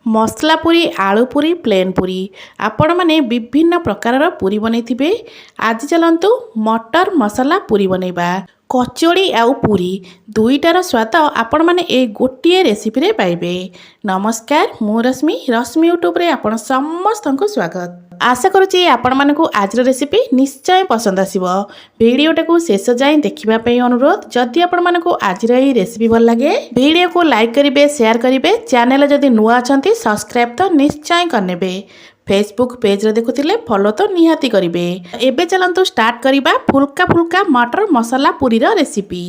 मसला पूरी आलू पूरी प्लेन पूरी आपण मैंने विभिन्न प्रकार पूरी बनई। आज चलतु मटर मसाला पूरी बनैबा। कचोड़ी आउ पूरी दुईटार स्वाद आपण मैंने ए गोटे रेसिपी रे पाइबे। नमस्कार, मु रश्मि यूट्यूब रे आपण समस्त को स्वागत। आशा करुच्ची आपण मानकु आज रेसिपी निश्चय पसंद आसीबो। वीडियोटा को शेष जाए देखिबा अनुरोध। जदि आपण मानकु आज रेसिपी भल लगे वीडियो को लाइक करिवे, शेयर करिवे। चैनल जदि नुआ अछंती सब्सक्राइब तो निश्चय करनेबे। फेसबुक पेज रे देखुतिले फॉलो तो निहाती करिवे। एबे चलंतु स्टार्ट करिबा फुल्का फुल्का मटर मसाला पूरी रो रेसिपी।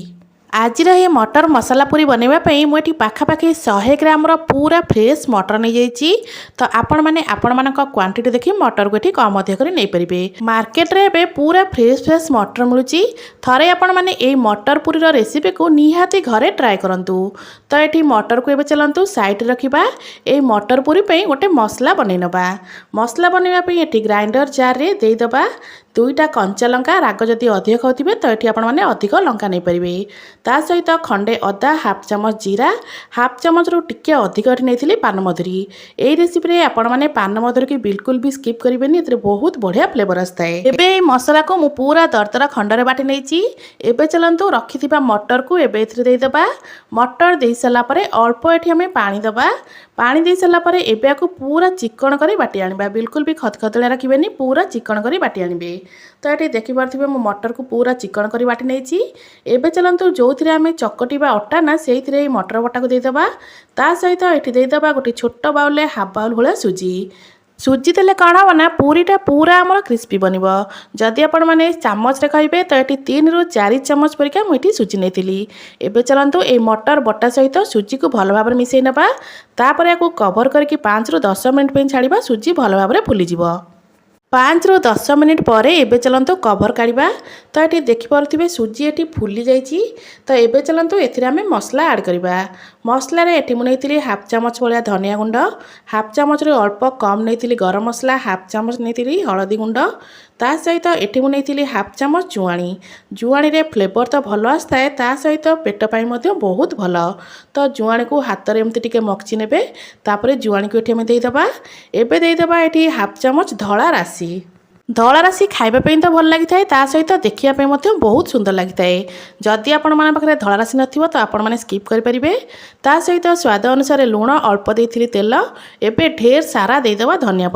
आज ये मटर मसाला पूरी बनवाई मुझे पाखापाखि 100 ग्राम पूरा फ्रेश मटर नहीं जाइए। तो आपण मैंने क्वांटिटी देखी मटर को ये कम अधिक नहीं पारे। मार्केट रे बे पूरा फ्रेश मटर मिलूँ। थरे आपण मैंने ये मटर पूरी रेसिपी को निहाती घरे ट्राए करंतु। तो ये मटर को ये चलतु साइड रखा। ये मटर पूरी पे गोटे मसला बनई नबा। मसला बनवाई ये ग्राइंडर जार रे देदेबा 2टा कंचा लंका। राग जदि अधिक खाऊे तो ये आपण मैंने अधिक लंका नहीं पारे। ता सहित खंडे अदा, हाफ चामच जीरा, हाफ चामच रु टिके अधिक नहीं पान मधुरी। यही रेसिपी आपण मैंने पान मधुरी की बिल्कुल भी स्किप करेंगे। ये बहुत बढ़िया फ्लेवर आए। एबे मसला को मु पूरा दरदरा खंडरे बाटी नहीं। एबे चलतु रखि मटर को एबे देदेबा। मटर दे सारा अल्प ये आम पानी दबा। पानी दे सारापर एबे आपको पूरा चिकन कर बाटी आनिबा। बिल्कुल भी खतखतलिया रखिबेनी, पूरा चिकन कर बाटी आनिबे। तो ये देखिपे मो मटर को पूरा चिकन कर बाटी नहीं। एबे चलतु जो थे आम चकटिबा अटा ना से मटर बटा को देदेबा। ता सहित ये देदेबा गोटे छोट बाउल हाफ बाउल भाया सुजी देले कौन हम ना पूरीटा पूरा आमर क्रिस्पी बनब। जदि आपण मैंने चामच खाइबे तो ये 3 ରୁ 4 चामच परिका मुझे सुजी नहीं। एबे चलतु ये मटर बटा सहित सुजी को भल भाव मिसई नबा। तापर या कवर करके 5 ରୁ 10 मिनिट पे छाड़िबा। सुजी भल भाव फुलीजिब। 5 ରୁ 10 मिनिट पर एबे चलतु कवर काढ़ा। तो ये देखिपे सुजी ये फुली जाइए। तो एबे चलतु एथिरे आमे मसला ऐड करबा। मसला रे एठी मुझे हाफ चामच भाया धनिया गुंड, हाफ चामच रे अल्प कम नहीं गरम मसला, हाफ चामच नहीं हलदी गुंड। ता सहित एठी मुझे हाफ चामच जुआणी। जुआणी रे फ्लेवर तो भल आए। ता सहित पेट पाई मध्य बहुत भल। तो जुआणी को हाथ में एमती टिके मक्ची नेबे। तापर जुआणी को ये देदेबा। एबे देदेबा ये हाफ चामच धला राशि। धला राशि खाइबापी तो भल लगी था। ता सहित देखिए बहुत सुंदर लगी था। जदि आपण मन पाखे धला राशि नथिबो तो आपण माने स्किप करें। ता सहित स्वाद अनुसार लुण अल्प देइथिली तेल। एबे ढेर सारा देदेबा धनिया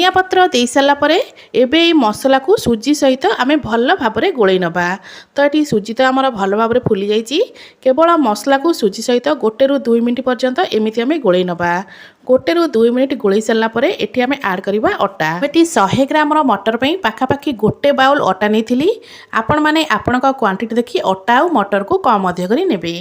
पत्र दे सारा पर एबे मसला को सुजी सहित आमे भल भाव में गोलई नबा। तो ये सुजी तो आमर भल भाव में फुली जाइए। केवल मसला को सुजी सहित 1 ରୁ 2 मिनिट पर्यंत एमती आमे गोलई नबा। 1 ରୁ 2 मिनिट गोलई सारा पर एठी आमे ऐड करबा अटा। एठी 100 ग्राम मटर पई पाखापाखि गोटे बाउल अटा नहीं। आपण माने आपणक क्वांटिटी देखी अटा और मटर को कम अधिक करी नेबे।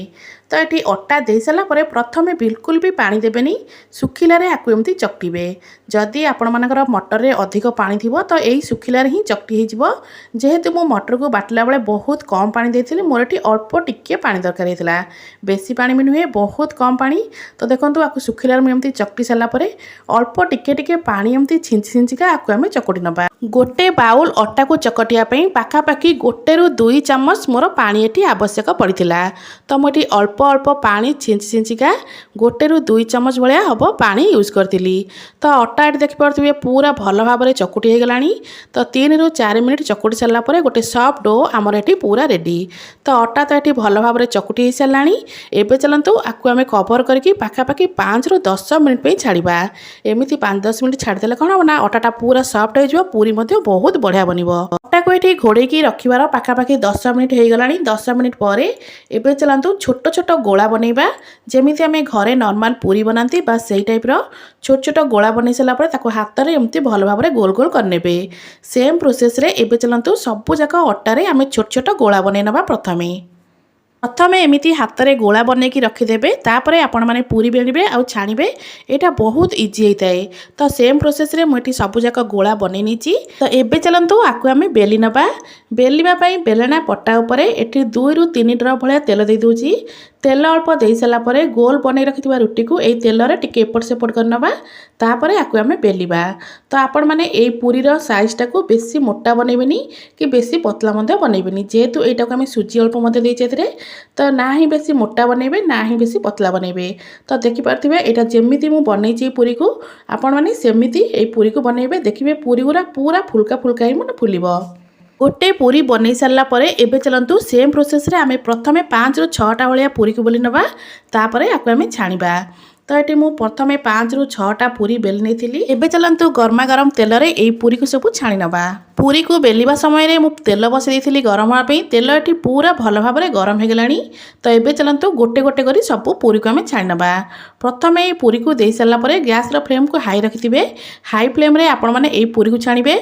तो ये अटा दे सारा पर प्रथमे बिल्कुल भी पानी देबेनी। सुखिलारे आकु एमती चकटिबे। जदि आपण मानकर मटर रे अधिक पानी थिबो तो यही सुखिलारे ही चकटी हिजिबो। जेहेतु मो मटर को बाटला बेले बहुत कम पानी देथिली, मोर एठी अल्प टिके पानी दरकार हेतला। बेसी पानी भी नुहे, बहुत कम पानी। तो देखंतु आकु सुखिलारे मैं एमती चकटी सारा पर अल्प टिके टिके पानी एमती छिंचिका आकु आमे चकटी नबा। गोटे बाउल अटा को चकटिया पई पाखापाखि 1 ରୁ 2 चामच मोर पानी एठी आवश्यक पड़िथिला। तो मोटी अल्प अल्प पानी छिंचिका 1 ରୁ 2 चामच भाया हम पानी यूज करी। तो अटा ये देखिपे पूरा भल भाव में चकुटी हो गलानी। तो 3 ରୁ 4 मिनिट चकुटी सारा पर गोटे सॉफ्ट डो आमर एठी पूरा रेडी। तो अटा तो ये भल भाव में चकुटी हो सारा। एबे चलतु आपको आम कवर करके पाखापाखि 5 ରୁ 10 मिनिट पे छाड़िबा। एमती 5-10 मिनिट छाड़देले कौन हम ना अटाटा पूरा सॉफ्ट हो पूरी मध्य बहुत बढ़िया बनब। अटा को ये घोड़े रखिबार पाखापाखि 10 मिनिट हो गलानी। 10 मिनिट पर एबे चलतु छोट छोट गोला बनैबा। जेमिति आमे घरे नॉर्मल पूरी बनाती बस सही टाइप रो छोट छोट गोला बनै सारा पर ताको हाथ रे एमती भल भाव में गोल गोल करनेबे। सेम प्रोसेस रे एबे चलतु सबु जाक अटा रे आमे छोट छोट गोला बनै नबा। प्रथमे एमती हाथ में गोला बनैकी रखिदेवे। तापर आपण मैंने पूरी बेलिबे आउ छाणिबे। यहाँ बहुत इजी होता है। तो सेम प्रोसेस रे मुझे सबुजाक गोला बनै नीची। तो एबे चलतु आपको आम बेली नबा। बेलिबा पई बेलना पट्टा उपरे एठी 2 ରୁ 3 ड्रप भाया तेल दे दूची। तेल अल्प दे सारापर गोल बन रखि रुटी को यही तेल टिके एपट सेपट करनवा तापर आपको आम बेलिबा। तो आपण मैंने ये पूरी साइजटा को बेसी मोटा बनइबेनी कि बेसी पतला बनइबेनी जेहेतु यहाँ को आम सुजी अल्प देते तो ना ही बेसी मोटा बनइबे ना ही बेसी पतला बनइबे। तो देखिपारे यहाँ जमी मुझे बनई पूरी को आपण मैंने सेमती ये पूरी को बनइबे। देखिए पूरी गुरा पूरा फुल्का फुल्का ही मैंने फुल गोटे पूरी बनई सारा एबे चलतु सेम प्रोसेस रे आमे प्रथमे 5 ରୁ 6टा भाया पूरी को बेली नवा तापर आपको आम छाणीबा। तो ये मुझे प्रथमे 5 ରୁ 6टा पूरी बेली नहीं एबे चलतु गरमा गरम तेल रे यही पूरी को सब छाणी नवा। पूरी को बेलिबा समय मुझे तेल बसई गरम होगापी तेल ये पूरा भल भाव में गरम हो गलानी। तो ये चलतु गोटे गोटे कर सब पूरी को आम छाणी नवा। प्रथमे ये पूरी को दे सारापर गैस फ्लेम को हाई रखिथे। हाई फ्लेम रे आपण मैंने यही पूरी को छाणीबे।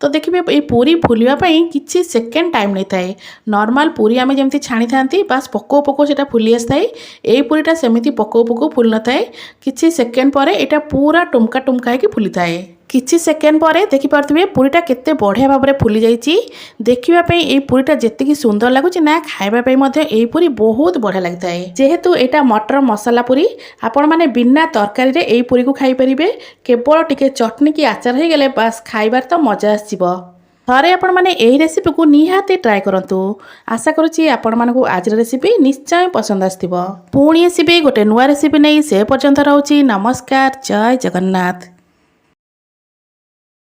तो देखिए ये पूरी फुलवाई किसी सेकेंड टाइम नहीं थाए। नॉर्मल पूरी आम जमी छाणी था बास पको पको से फुली आसता है। यही पूरीटा सेमती पको पको फुल न थाए किसी सेकेंड पर यहाँ पूरा टुमका टुमका है फुली थाए। किछि सेकेंड पर देखिपे पूरीटा केते बढ़िया भाव में फुली जाइए। देखापी ये पूरीटा जी सुंदर लगुच ना खावाई यही पूरी बहुत बढ़िया लगता है। जेहेतु यहाँ मटर मसाला पूरी आपण मैंने बिना तरकारी रे यही पूरी को खाई पारे केवल टिके चटनी की आचार हो गले बास खाइबार तो मजा आसो। थरे आपण मैंने यही रेसिपी को निहाती ट्राए करंतु। आशा करुच्ची आपण मानकु आज रेसिपी निश्चय पसंद आसथिबो। पुणी आसीबे गोटे नुआ रेसिपी नहीं से पर्यंत रहउची। नमस्कार, जय जगन्नाथ।